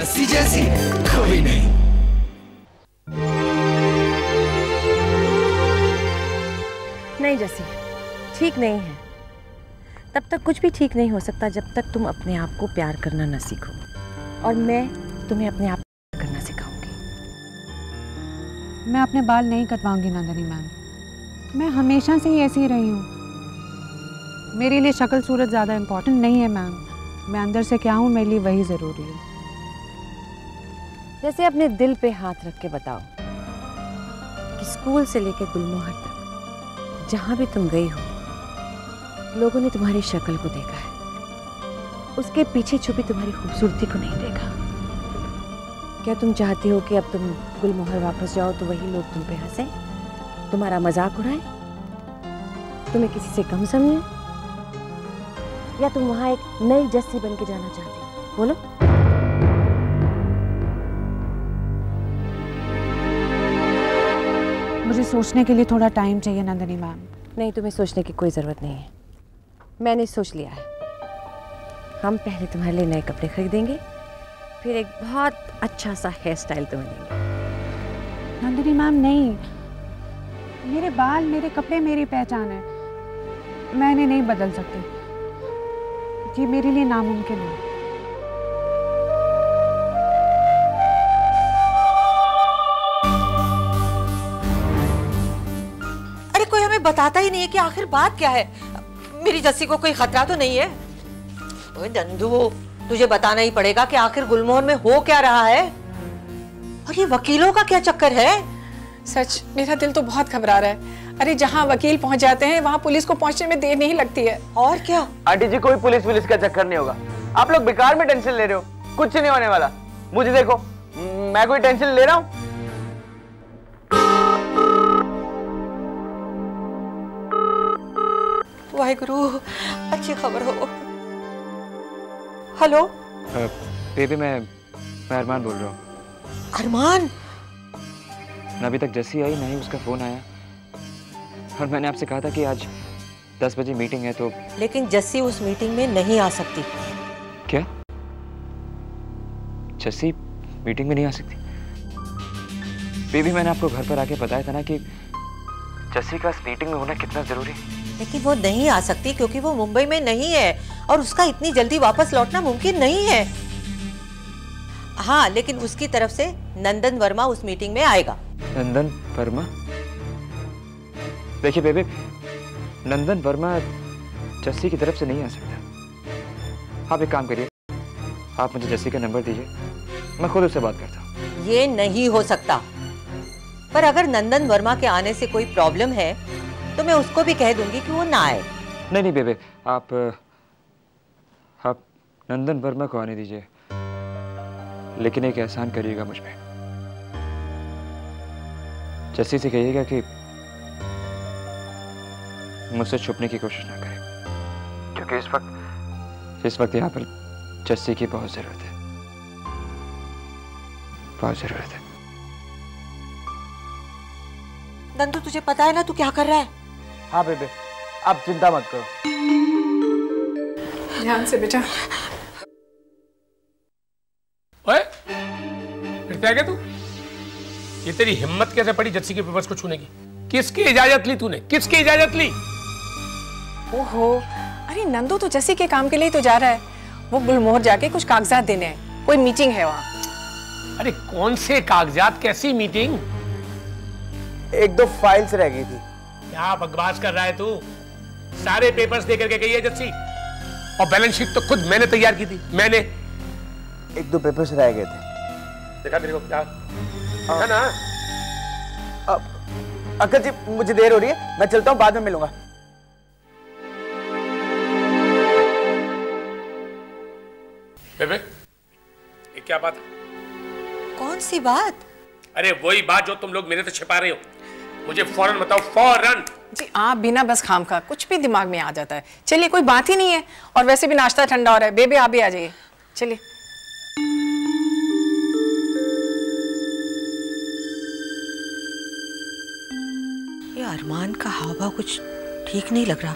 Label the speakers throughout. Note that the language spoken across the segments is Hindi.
Speaker 1: जस्सी जैसी कोई नहीं।
Speaker 2: नहीं जस्सी, ठीक नहीं है। तब तक कुछ भी ठीक नहीं हो सकता जब तक तुम अपने आप को प्यार करना न सीखो, और मैं तुम्हें अपने आप को करना सिखाऊंगी।
Speaker 3: मैं अपने बाल नहीं कटवाऊंगी नंदिनी मैम, मैं हमेशा से ही ऐसी ही रही हूँ। मेरे लिए शक्ल सूरत ज़्यादा इम्पोर्टेंट नहीं है मैम, मैं अंदर से क्या हूँ मेरे लिए वही ज़रूरी है।
Speaker 2: जैसे अपने दिल पे हाथ रख के बताओ कि स्कूल से लेकर गुलमोहर तक जहाँ भी तुम गई हो, लोगों ने तुम्हारी शक्ल को देखा है, उसके पीछे छुपी तुम्हारी खूबसूरती को नहीं देखा। क्या तुम चाहती हो कि अब तुम गुलमोहर वापस जाओ तो वही लोग तुम पे हंसे, तुम्हारा मजाक उड़ाए, तुम्हें किसी से कम समझे, या तुम वहां एक नई जस्सी बन के जाना चाहती हो? बोलो।
Speaker 3: मुझे सोचने के लिए थोड़ा टाइम चाहिए नंदिनी मैम।
Speaker 2: नहीं, तुम्हें सोचने की कोई ज़रूरत नहीं है, मैंने सोच लिया है। हम पहले तुम्हारे लिए नए कपड़े खरीदेंगे, फिर एक बहुत अच्छा सा हेयर स्टाइल तुम्हें देंगे।
Speaker 3: नंदिनी मैम नहीं, मेरे बाल, मेरे कपड़े मेरी पहचान है, मैं इन्हें नहीं बदल सकती, ये मेरे लिए नामुमकिन है।
Speaker 4: अरे कोई हमें बताता ही नहीं है कि आखिर बात क्या है। मेरी जस्सी को कोई खतरा तो नहीं है? ओए नंदू, तुझे बताना ही पड़ेगा कि आखिर गुलमोहर में हो क्या रहा है, और ये वकीलों का क्या चक्कर है।
Speaker 5: सच, मेरा दिल तो बहुत घबरा रहा है। अरे जहाँ वकील पहुँच जाते हैं वहाँ पुलिस को पहुँचने में देर नहीं लगती है।
Speaker 4: और क्या
Speaker 6: आंटी जी, कोई पुलिस का चक्कर नहीं होगा, आप लोग बेकार में टेंशन ले रहे हो, कुछ नहीं होने वाला। मुझे देखो, मैं कोई टेंशन ले रहा हूँ?
Speaker 4: वाहेगुरु, अच्छी खबर हो। हेलो
Speaker 6: बेबी, मैं अरमान बोल रहा हूँ।
Speaker 4: अरमान?
Speaker 6: अभी तक जस्सी आई नहीं, उसका फोन आया, और मैंने आपसे कहा था कि आज 10 बजे मीटिंग है तो।
Speaker 4: लेकिन जस्सी उस मीटिंग में नहीं आ सकती।
Speaker 6: क्या? जस्सी मीटिंग में नहीं आ सकती? बेबी, मैंने आपको घर पर आके बताया था ना कि जस्सी का इस मीटिंग में होना कितना जरूरी है।
Speaker 4: लेकिन वो नहीं आ सकती क्योंकि वो मुंबई में नहीं है, और उसका इतनी जल्दी वापस लौटना मुमकिन नहीं है। हाँ, लेकिन उसकी तरफ से नंदन वर्मा उस मीटिंग में आएगा।
Speaker 6: नंदन वर्मा? देखिए बेबी, नंदन वर्मा जस्सी की तरफ से नहीं आ सकता। आप एक काम करिए, आप मुझे जस्सी का नंबर दीजिए, मैं खुद उससे बात करता हूँ।
Speaker 4: ये नहीं हो सकता, पर अगर नंदन वर्मा के आने से कोई प्रॉब्लम है तो मैं उसको भी कह दूंगी कि वो ना आए।
Speaker 6: नहीं बेबी, आप नंदन वर्मा को आने दीजिए, लेकिन एक एहसान करिएगा मुझ पे। जस्सी से कहिएगा कि मुझसे छुपने की कोशिश ना करे, क्योंकि इस वक्त यहाँ पर जस्सी की बहुत जरूरत है, बहुत जरूरत है।
Speaker 4: नंदू, तुझे पता है ना तू क्या कर रहा है?
Speaker 6: हाँ बेबी, आप चिंता मत करो।
Speaker 5: ध्यान से बेटा।
Speaker 7: ओए, फिर क्या तू? ये तेरी हिम्मत कैसे पड़ी जस्सी के पेपर्स को छूने की? किसकी इजाजत ली तूने? किसकी इजाजत ली?
Speaker 5: ओहो, अरे नंदू तो जस्सी के काम के लिए तो जा रहा है, वो गुलमोहर जाके कुछ कागजात देने हैं, कोई मीटिंग है वहाँ।
Speaker 7: अरे कौन से कागजात, कैसी मीटिंग?
Speaker 6: 1-2 फाइल्स रह गई थी।
Speaker 7: क्या बकवास कर रहा है तू? सारे पेपर्स दे करके गई है जस्सी, और बैलेंस शीट तो खुद मैंने तैयार की थी, मैंने।
Speaker 6: 1-2 पेपर्स रह गए थे।
Speaker 7: देखा तेरे को क्या है ना?
Speaker 6: अंकल जी, मुझे देर हो रही है, मैं चलता हूँ, बाद में मिलूंगा।
Speaker 7: बेबे, ये क्या बात है?
Speaker 4: कौन सी बात?
Speaker 7: अरे वही बात जो तुम लोग मेरे से छिपा रहे हो, मुझे फौरन बताओ, फौरन।
Speaker 5: जी आप बिना बस खाम खा कुछ भी दिमाग में आ जाता है। चलिए, कोई बात ही नहीं है, और वैसे भी नाश्ता ठंडा हो रहा है। बेबे आप भी आ जाइए, चलिए।
Speaker 4: ये अरमान का हाव भाव कुछ ठीक नहीं लग रहा,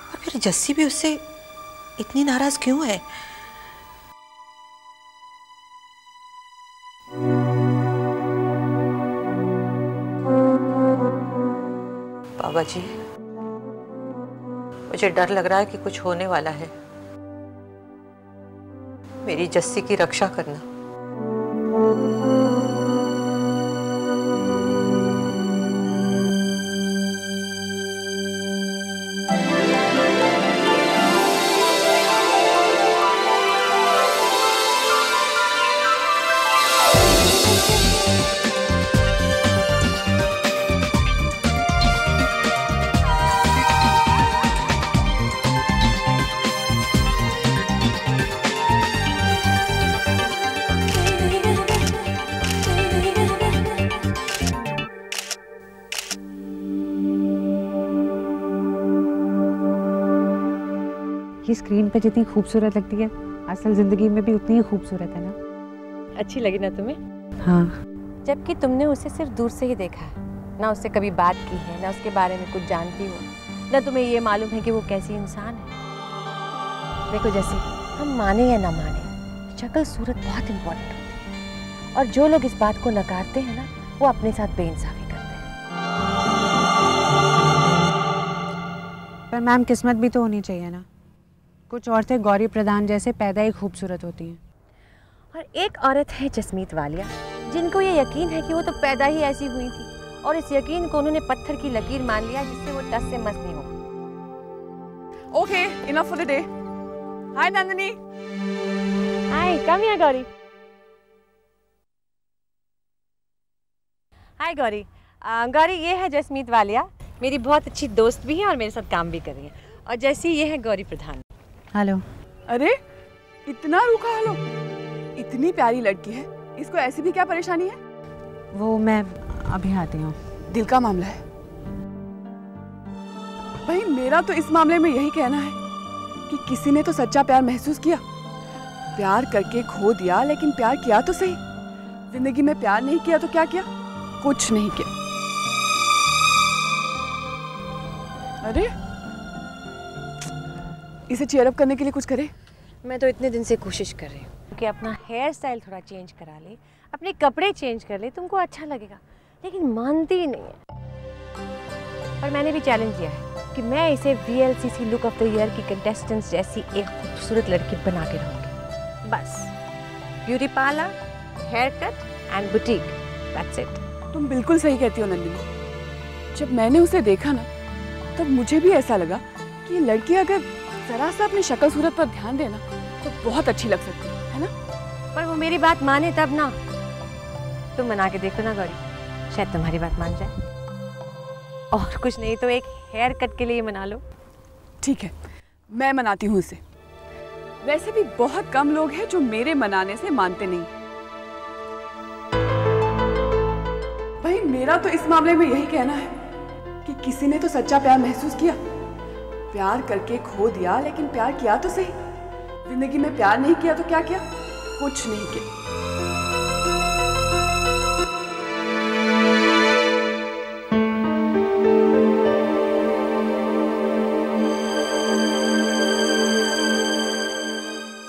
Speaker 4: और फिर जस्सी भी उससे इतनी नाराज क्यों है? बाबा जी, मुझे डर लग रहा है कि कुछ होने वाला है। मेरी जस्सी की रक्षा करना।
Speaker 3: ये स्क्रीन पे जितनी खूबसूरत लगती है असल जिंदगी में भी उतनी ही खूबसूरत है ना।
Speaker 2: अच्छी लगी ना तुम्हें?
Speaker 3: हाँ।
Speaker 2: जबकि तुमने उसे सिर्फ दूर से ही देखा है, ना उससे कभी बात की है, ना उसके बारे में कुछ जानती हो, ना तुम्हें ये मालूम है कि वो कैसी इंसान है। देखो जैसे हम माने या ना माने, शक्ल सूरत बहुत इम्पोर्टेंट होती है, और जो लोग इस बात को नकारते हैं ना, वो अपने साथ बेइंसाफी करते हैं।
Speaker 3: पर मैम किस्मत भी तो होनी चाहिए ना। कुछ औरतें गौरी प्रधान जैसे पैदा ही खूबसूरत होती हैं,
Speaker 2: और एक औरत है जसमीत वालिया, जिनको ये यकीन है कि वो तो पैदा ही ऐसी हुई थी, और इस यकीन को उन्होंने पत्थर की लकीर मान लिया जिससे वो टस से मस नहीं हो।
Speaker 5: Okay, enough for the day. Hi Nandini.
Speaker 2: Hi, come here Gauri. Hi Gauri. Gauri ये है जसमीत वालिया, मेरी बहुत अच्छी दोस्त भी है और मेरे साथ काम भी कर रही है। और जैसी ये है गौरी प्रधान।
Speaker 3: हेलो।
Speaker 5: अरे इतना रूखा हालो, इतनी प्यारी लड़की है, इसको ऐसी भी क्या परेशानी है?
Speaker 3: वो मैं अभी आती हूँ।
Speaker 5: दिल का मामला है भाई। मेरा तो इस मामले में यही कहना है कि किसी ने तो सच्चा प्यार महसूस किया, प्यार करके खो दिया, लेकिन प्यार किया तो सही। जिंदगी में प्यार नहीं किया तो क्या किया? कुछ नहीं किया। अरे इसे चीयर अप करने के लिए कुछ करे।
Speaker 2: मैं तो इतने दिन से कोशिश कर रही हूँ कि अपना हेयर स्टाइल थोड़ा चेंज करा ले, अपने कपड़े चेंज कर ले, तुमको अच्छा लगेगा, लेकिन मानती ही नहीं है। और मैंने भी चैलेंज दिया है कि मैं इसे VLCC look of the year की कंटेस्टेंट्स जैसी एक खूबसूरत लड़की बना के रहूँगी। बस beauty parlour, hair cut and boutique, that's it.
Speaker 5: तुम बिल्कुल सही कहती हो नंदिनी। जब मैंने उसे देखा ना, तब मुझे भी ऐसा लगा कि ये लड़की अगर जरा सा अपनी शक्ल सूरत पर ध्यान देना तो बहुत अच्छी लग सकती है ना?
Speaker 2: पर वो मेरी बात माने तब ना। तुम मना के देखो ना गौरी, शायद तुम्हारी बात मान जाए। और कुछ नहीं तो एक हेयर कट के लिए मना लो।
Speaker 5: ठीक है, मैं मनाती हूँ उसे। वैसे भी बहुत कम लोग हैं जो मेरे मनाने से मानते नहीं। भाई मेरा तो इस मामले में यही कहना है कि किसी ने तो सच्चा प्यार महसूस किया, प्यार करके खो दिया, लेकिन प्यार किया तो सही। जिंदगी में प्यार नहीं किया तो क्या किया? कुछ नहीं किया।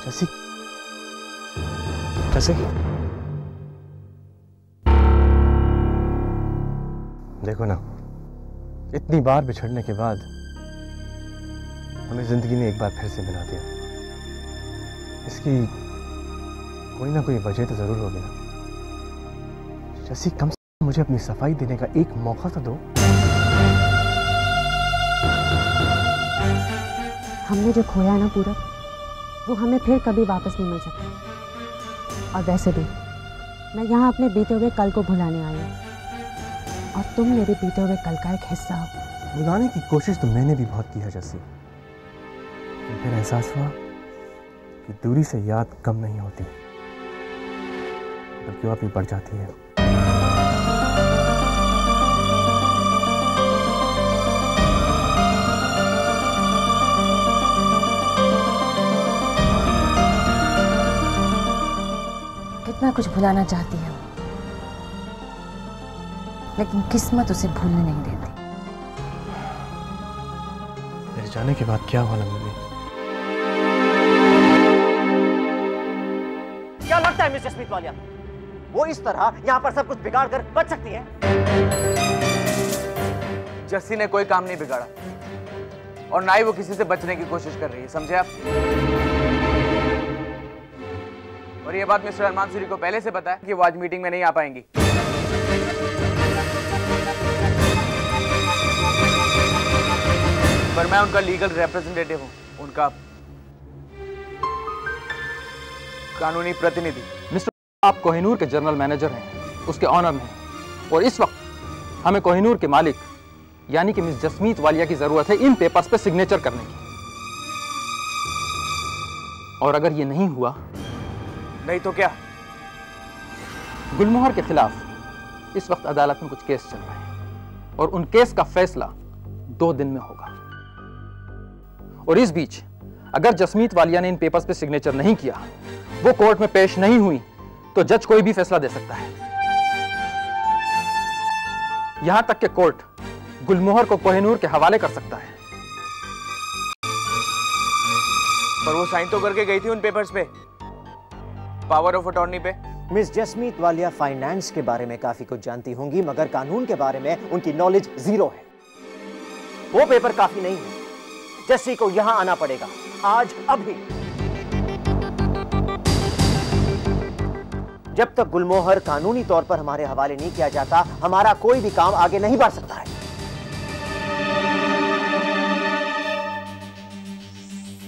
Speaker 6: जैसी जैसे
Speaker 8: देखो ना, इतनी बार बिछड़ने के बाद हमें जिंदगी ने एक बार फिर से मिला दिया। इसकी कोई ना कोई वजह तो जरूर होगी ना। जैसी कम से कम मुझे अपनी सफाई देने का एक मौका तो दो।
Speaker 3: हमने जो खोया ना पूरा, वो हमें फिर कभी वापस नहीं मिल सकता। और वैसे भी मैं यहाँ अपने बीते हुए कल को भुलाने आई हूँ, और तुम मेरे बीते हुए कल का एक हिस्सा हो।
Speaker 8: भुलाने की कोशिश तो मैंने भी बहुत की है जैसी, फिर एहसास हुआ कि दूरी से याद कम नहीं होती, बल्कि और भी बढ़ जाती है।
Speaker 2: कितना कुछ भुलाना चाहती है वो, लेकिन किस्मत उसे भूलने नहीं देती।
Speaker 8: मेरे जाने के बाद क्या हुआ नंदिनी?
Speaker 1: क्या लगता है मिस जसमीत वालिया, वो इस तरह यहां पर सब कुछ बिगाड़ कर बच सकती है?
Speaker 9: जस्सी ने कोई काम नहीं बिगाड़ा और ना ही वो किसी से बचने की कोशिश कर रही है, समझे आप? और ये बात मिस्टर अरमान सूरी को पहले से पता है कि वो आज मीटिंग में नहीं आ पाएंगी। पर मैं उनका लीगल रिप्रेजेंटेटिव हूं, उनका कानूनी प्रतिनिधि।
Speaker 10: मिस्टर, आप कोहिनूर के जनरल मैनेजर हैं, उसके ऑनर में हैं, और इस वक्त हमें कोहिनूर के मालिक यानी कि मिस जसमीत वालिया की जरूरत है इन पेपर्स पे सिग्नेचर करने की। और अगर ये नहीं हुआ,
Speaker 9: नहीं तो क्या?
Speaker 10: गुलमोहर के खिलाफ इस वक्त अदालत में कुछ केस चल रहे हैं और उन केस का फैसला 2 दिन में होगा। और इस बीच अगर जसमीत वालिया ने इन पेपर्स पे सिग्नेचर नहीं किया, वो कोर्ट में पेश नहीं हुई, तो जज कोई भी फैसला दे सकता है। यहां तक कि कोर्ट गुलमोहर को कोहिनूर के हवाले कर सकता है।
Speaker 9: पर वो साइन तो करके गई थी उन पेपर्स पे, पावर ऑफ अटॉर्नी पे।
Speaker 1: मिस जसमीत वालिया फाइनेंस के बारे में काफी कुछ जानती होंगी, मगर कानून के बारे में उनकी नॉलेज 0 है। वो पेपर काफी नहीं है, जस्सी को यहां आना पड़ेगा, आज अभी। जब तक गुलमोहर कानूनी तौर पर हमारे हवाले नहीं किया जाता, हमारा कोई भी काम आगे नहीं बढ़ सकता है।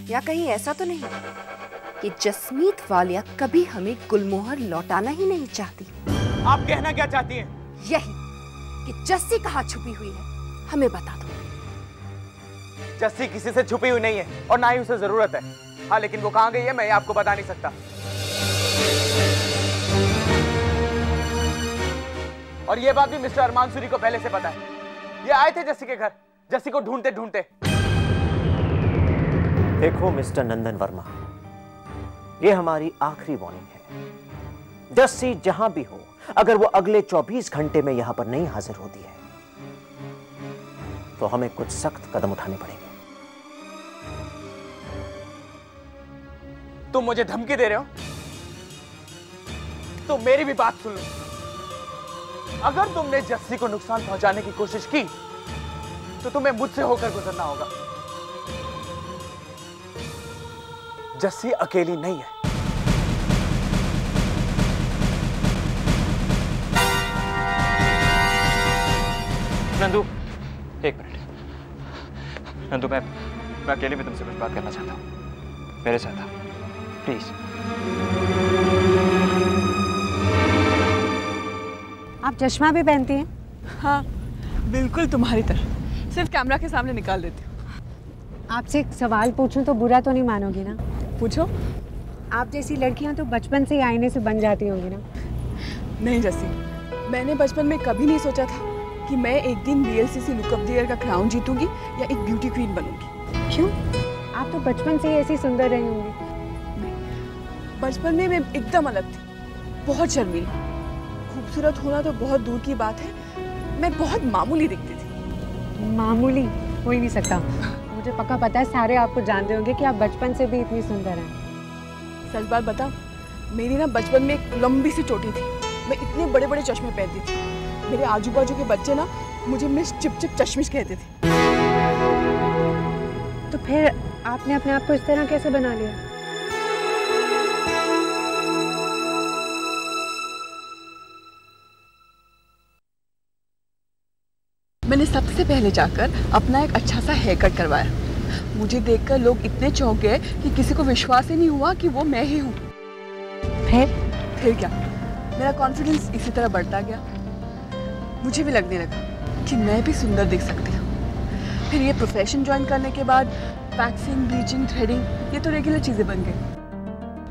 Speaker 11: या कहीं ऐसा तो नहीं कि जसमीत वालिया कभी हमें गुलमोहर लौटाना ही नहीं चाहती?
Speaker 9: आप कहना क्या चाहती हैं?
Speaker 11: यही कि जस्सी कहाँ छुपी हुई है, हमें बता दो।
Speaker 9: जस्सी किसी से छुपी हुई नहीं है और ना ही उसे जरूरत है। हाँ, लेकिन वो कहाँ गई है मैं आपको बता नहीं सकता। और ये बात भी मिस्टर अरमान सूरी को पहले से पता है। ये आए थे जस्सी के घर, जस्सी को ढूंढते ढूंढते।
Speaker 1: देखो मिस्टर नंदन वर्मा, ये हमारी आखिरी वार्निंग है। जस्सी जहां भी हो, अगर वो अगले 24 घंटे में यहां पर नहीं हाजिर होती है, तो हमें कुछ सख्त कदम उठाने पड़ेंगे।
Speaker 9: तुम मुझे धमकी दे रहे हो? तो मेरी भी बात सुन लो। अगर तुमने जस्सी को नुकसान पहुंचाने की कोशिश की, तो तुम्हें मुझसे होकर गुजरना होगा। जस्सी अकेली नहीं है।
Speaker 6: नंदू, एक मिनट। नंदू, मैं अकेले में तुमसे कुछ बात करना चाहता हूँ। मेरे साथ आओ, प्लीज।
Speaker 3: आप चश्मा भी पहनती हैं?
Speaker 5: हाँ, बिल्कुल तुम्हारी तरह, सिर्फ कैमरा के सामने निकाल देती हूँ।
Speaker 3: आपसे एक सवाल पूछूं तो बुरा तो नहीं मानोगी ना?
Speaker 5: पूछो।
Speaker 3: आप जैसी लड़कियां तो बचपन से ही आईने से बन जाती होंगी ना?
Speaker 5: नहीं जस्सी, मैंने बचपन में कभी नहीं सोचा था कि मैं एक दिन VLCC look of the year का क्राउन जीतूंगी या एक ब्यूटी क्वीन बनूंगी।
Speaker 3: क्यों? आप तो बचपन से ही ऐसी सुंदर रही होंगी।
Speaker 5: बचपन में मैं एकदम अलग थी, बहुत शर्मीली। खूबसूरत होना तो बहुत दूर की बात है, मैं बहुत मामूली दिखती थी।
Speaker 3: मामूली हो ही नहीं सकता। मुझे पक्का पता है सारे आपको जानते होंगे कि आप बचपन से भी इतनी सुंदर हैं।
Speaker 5: सच बात बताओ, मेरी ना बचपन में एक लंबी सी चोटी थी। मैं इतने बड़े बड़े चश्मे पहनती थी, मेरे आजू बाजू के बच्चे ना मुझे मिस चिप चिप चश्मिश कहते थे।
Speaker 3: तो फिर आपने अपने आप को इस तरह कैसे बना लिया?
Speaker 5: मैंने सबसे पहले जाकर अपना एक अच्छा सा हेयर कट करवाया। मुझे देखकर लोग इतने चौंक गए कि किसी को विश्वास ही नहीं हुआ कि वो मैं ही हूँ। फिर क्या, मेरा कॉन्फिडेंस इसी तरह बढ़ता गया। मुझे भी लगने लगा कि मैं भी सुंदर दिख सकती हूँ। फिर ये प्रोफेशन ज्वाइन करने के बाद वैक्सिंग, ब्लीचिंग, थ्रेडिंग ये तो रेगुलर चीज़ें बन गई।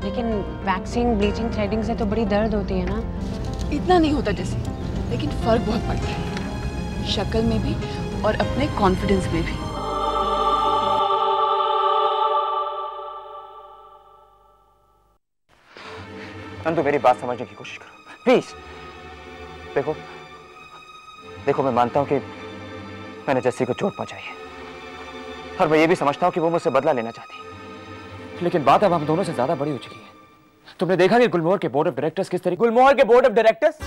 Speaker 3: लेकिन वैक्सिंग, ब्लीचिंग, थ्रेडिंग से तो बड़ी दर्द होती है ना?
Speaker 5: इतना नहीं होता जैसे, लेकिन फ़र्क बहुत पड़ता है, शक्ल में भी और अपने कॉन्फिडेंस में भी।
Speaker 6: नंदू, मेरी बात समझने की कोशिश करो प्लीज। देखो मैं मानता हूं कि मैंने जस्सी को चोट पहुंचाई है और मैं ये भी समझता हूं कि वो मुझसे बदला लेना चाहती है, लेकिन बात अब हम दोनों से ज्यादा बड़ी हो चुकी है। तुमने देखा कि गुलमोहर के बोर्ड ऑफ डायरेक्टर्स किस तरीके।
Speaker 9: गुलमोहर के बोर्ड ऑफ डायरेक्टर्स?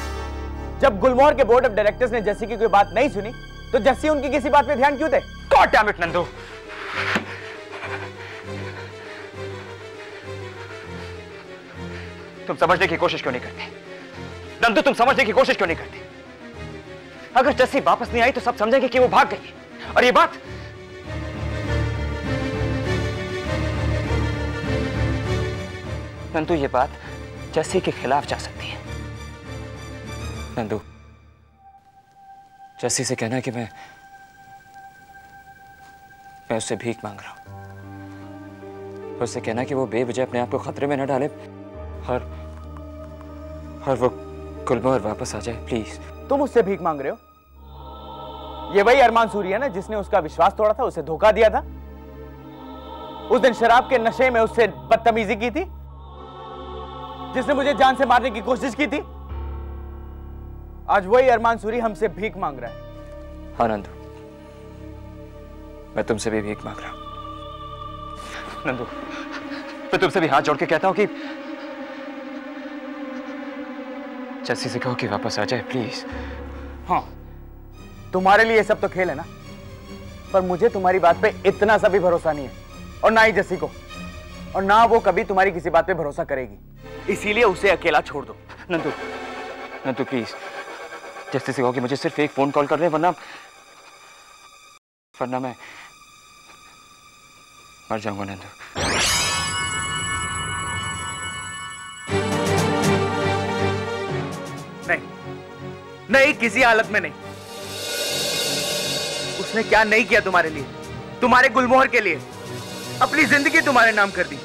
Speaker 9: जब गुलमोहर के बोर्ड ऑफ डायरेक्टर्स ने जस्सी की कोई बात नहीं सुनी तो जस्सी उनकी किसी बात पे ध्यान क्यों दे?
Speaker 6: गॉड डैम इट नंदू, तुम समझने की कोशिश क्यों नहीं करते? नंदू तुम समझने की कोशिश क्यों नहीं करते? अगर जस्सी वापस नहीं आई तो सब समझेंगे कि वो भाग गई। और ये बात नंदू, ये बात जस्सी के खिलाफ जा सकती है। नंदू, जस्सी से कहना कि मैं उससे भीख मांग रहा हूं। उससे कहना कि वो बेवजह अपने आप को खतरे में न डाले और वो गुलमोहर वापस आ जाए, प्लीज।
Speaker 9: तुम उससे भीख मांग रहे हो? ये वही अरमान सूरी है ना जिसने उसका विश्वास तोड़ा था, उसे धोखा दिया था, उस दिन शराब के नशे में उससे बदतमीजी की थी, जिसने मुझे जान से मारने की कोशिश की थी। आज वही अरमान सूरी हमसे भीख मांग रहा है।
Speaker 6: हाँ नंदू, मैं तुमसे भी भीख मांग रहा हूं। नंदू, मैं तुमसे भी हाथ जोड़ के कहता हूं कि जस्सी से कहो कि वापस आ जाए, प्लीज।
Speaker 9: हाँ, तुम्हारे लिए सब तो खेल है ना, पर मुझे तुम्हारी बात पे इतना सा भी भरोसा नहीं है, और ना ही जस्सी को, और ना वो कभी तुम्हारी किसी बात पे भरोसा करेगी। इसीलिए उसे अकेला छोड़ दो।
Speaker 6: नंदू, नंदू प्लीज, जस्सी से कहो कि मुझे सिर्फ एक फोन कॉल कर ले, वरना मैं मर जाऊंगा। नंदू,
Speaker 9: नहीं नहीं, किसी हालत में नहीं। उसने क्या नहीं किया तुम्हारे लिए, तुम्हारे गुलमोहर के लिए? अपनी जिंदगी तुम्हारे नाम कर दी,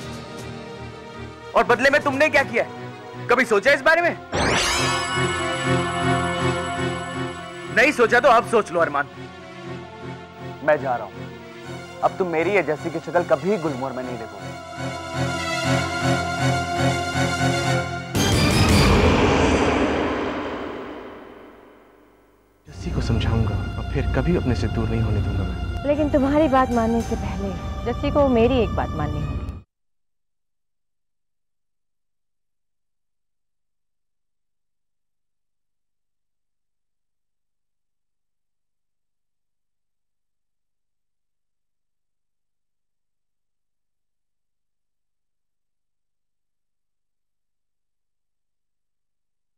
Speaker 9: और बदले में तुमने क्या किया? कभी सोचा इस बारे में? नहीं सोचा तो अब सोच लो अरमान। मैं जा रहा हूं, अब तुम मेरी या जस्सी की शक्ल कभी गुलमोहर में नहीं देखोगे।
Speaker 8: जस्सी को समझाऊंगा और फिर कभी अपने से दूर नहीं होने दूंगा मैं।
Speaker 2: लेकिन तुम्हारी बात मानने से पहले जस्सी को मेरी एक बात माननी होगी।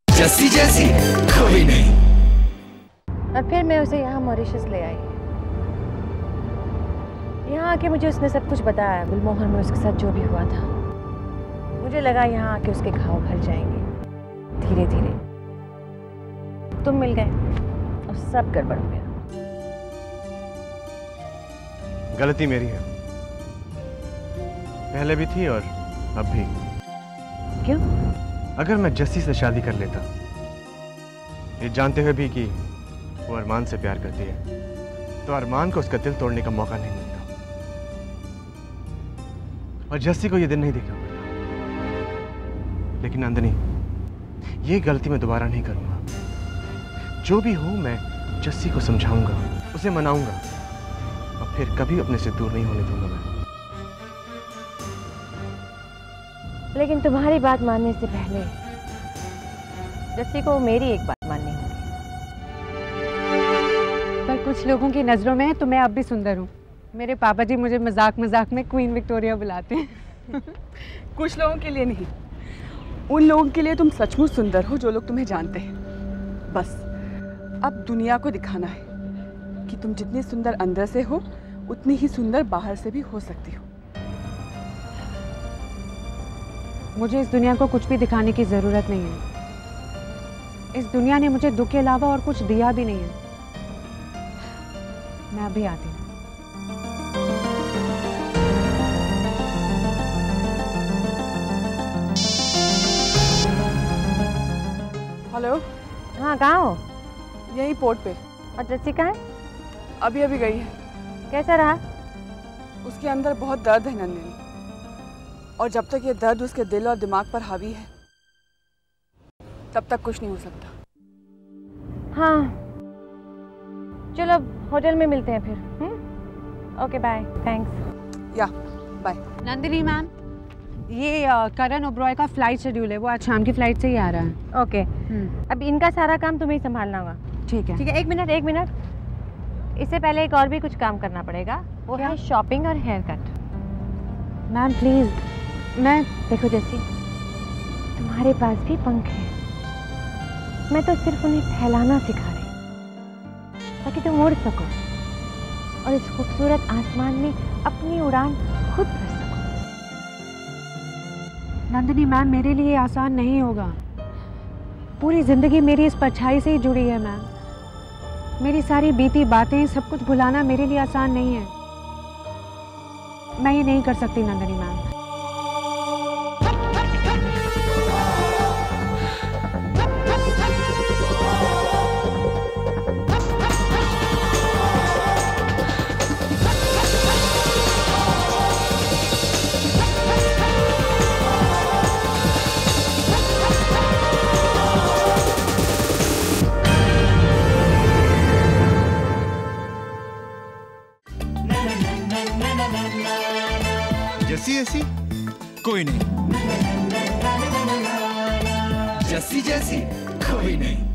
Speaker 12: जस्सी जैसी कोई नहीं।
Speaker 2: और फिर मैं उसे यहाँ मॉरिशस ले आई। यहाँ आके मुझे उसने सब कुछ बताया, गुलमोहर में उसके साथ जो भी हुआ था। मुझे लगा यहाँ आके उसके घाव भर जाएंगे धीरे धीरे। तुम मिल गए और सब गड़बड़ हो गया।
Speaker 8: गलती मेरी है, पहले भी थी और अब भी।
Speaker 2: क्यों?
Speaker 8: अगर मैं जस्सी से शादी कर लेता, ये जानते हुए भी कि वो अरमान से प्यार करती है, तो अरमान को उसका दिल तोड़ने का मौका नहीं मिलता, और जस्सी को ये दिन नहीं देखना पड़ता। लेकिन नंदिनी, ये गलती मैं दोबारा नहीं करूंगा। जो भी हो, मैं जस्सी को समझाऊंगा, उसे मनाऊंगा, और फिर कभी अपने से दूर नहीं होने दूंगा मैं।
Speaker 2: लेकिन तुम्हारी बात मानने से पहले जस्सी को मेरी एक बात माननी होगी।
Speaker 3: पर कुछ लोगों की नज़रों में तो मैं अब भी सुंदर हूँ। मेरे पापा जी मुझे मजाक मजाक में क्वीन विक्टोरिया बुलाते हैं।
Speaker 5: कुछ लोगों के लिए नहीं, उन लोगों के लिए तुम सचमुच सुंदर हो जो लोग तुम्हें जानते हैं। बस अब दुनिया को दिखाना है कि तुम जितनी सुंदर अंदर से हो, उतनी ही सुंदर बाहर से भी हो सकती हो।
Speaker 3: मुझे इस दुनिया को कुछ भी दिखाने की ज़रूरत नहीं है। इस दुनिया ने मुझे दुख के अलावा और कुछ दिया भी नहीं है। मैं अभी आती हूँ।
Speaker 5: हेलो।
Speaker 2: हाँ, कहाँ हो?
Speaker 5: यही पोर्ट पे।
Speaker 2: और जस्सी कहाँ है?
Speaker 5: अभी अभी गई है।
Speaker 2: कैसा रहा?
Speaker 5: उसके अंदर बहुत दर्द है नंदिनी, और जब तक ये दर्द उसके दिल और दिमाग पर हावी है, तब तक कुछ नहीं हो सकता।
Speaker 2: हाँ, चलो अब होटल में मिलते हैं फिर। Okay, bye, thanks.
Speaker 5: या बाय।
Speaker 3: नंदिनी मैम, ये करण ओबरॉय का फ्लाइट शेड्यूल है, वो आज शाम की फ्लाइट से ही आ रहा है।
Speaker 2: ओके, अब इनका सारा काम तुम्हें ही संभालना होगा।
Speaker 3: ठीक है।
Speaker 2: ठीक है, एक मिनट। इससे पहले एक और भी कुछ काम करना पड़ेगा, वो है शॉपिंग और हेयर कट।
Speaker 3: मैम प्लीज, मैं देखो जैसी
Speaker 2: तुम्हारे पास भी पंख है, मैं तो सिर्फ उन्हें फैलाना सिखा रही ताकि तुम उड़ सको और इस खूबसूरत आसमान में अपनी उड़ान खुद भर सको।
Speaker 3: नंदिनी मैम, मेरे लिए आसान नहीं होगा। पूरी जिंदगी मेरी इस परछाई से ही जुड़ी है मैम। मेरी सारी बीती बातें, सब कुछ भुलाना मेरे लिए आसान नहीं है। मैं ये नहीं कर सकती नंदिनी मैम।
Speaker 12: जैसी ऐसी कोई नहीं, जैसी जैसी कोई नहीं।